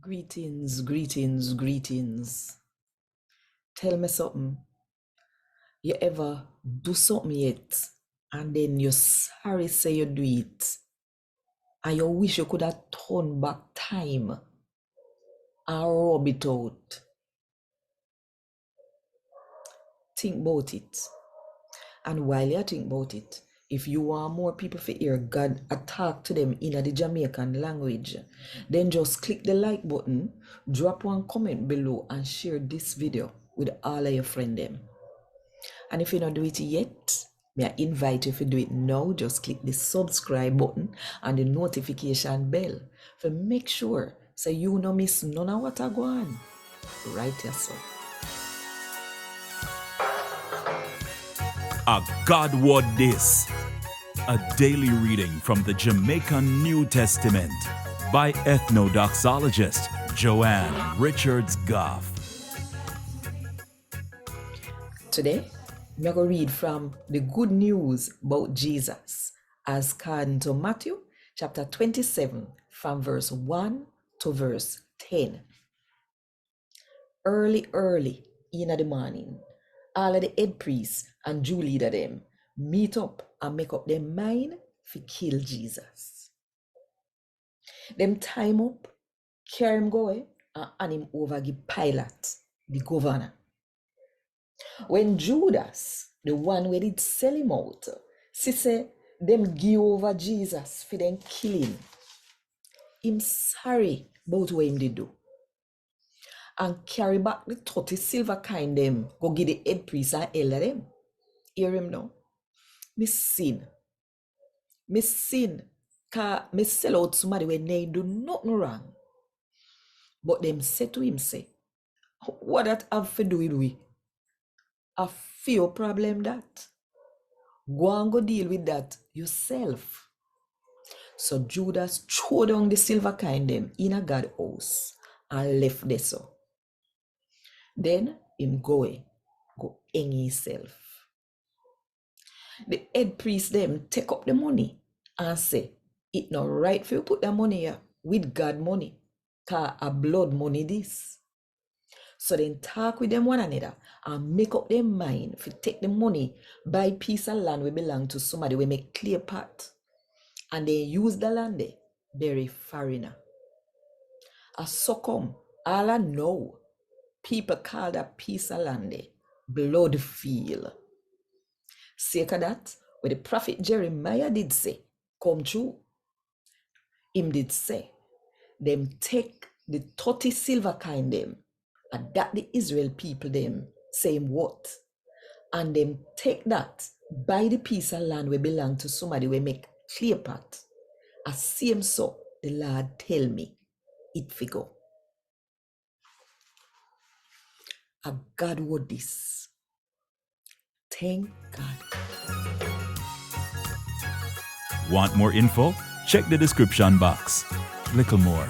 Greetings, greetings, greetings. Tell me something. You ever do something yet and then you're sorry say you do it and you wish you could have turned back time and rub it out? Think about it. And while you think about it, if you want more people to hear God talk to them in the Jamaican language, then just click the like button, drop one comment below and share this video with all of your friends them. And if you don't do it yet, may I invite you to do it now. Just click the subscribe button and the notification bell to make sure so you don't miss none of what I go on. Right here, so. A God Word This, a daily reading from the Jamaican New Testament by Ethnodoxologist Joanne Richards Goffe. Today, I'm going to read from the good news about Jesus as according to Matthew chapter 27 from verse 1 to verse 10. Early in the morning, all of the head priests and Jew leader them meet up and make up their mind to kill Jesus. Them time up, carry him go and hand him over give Pilate, the governor. When Judas, the one where did sell him out, say them give over Jesus for them kill him sorry about what him did do. And carry back the 30 silver coin them, go give the head priest and elder them. Hear him now. Me sin, cause me sell out somebody when they do nothing wrong. But them say to him, say, what that have to do with we? A few problem that. Go and go deal with that yourself. So Judas threw down the silver coin them in a God's house and left there so. Then him go hang himself. The head priest them take up the money and say, it not right for you put the money here with God money, cause a blood money this. So then talk with them one another and make up their mind to take the money, buy piece of land we belong to somebody we make clear path. And they use the land there, bury foreigner. As so come, all I know, people call that piece of land there blood field. Sake of that, what the prophet Jeremiah did say, come true. Him did say, them take the 30 silver coin them, and that the Israel people them same what, and them take that, buy the piece of land we belong to somebody we make clear path. As same so, the Lord tell me, it figure. A God word this. Thank God. Want more info? Check the description box. Little more.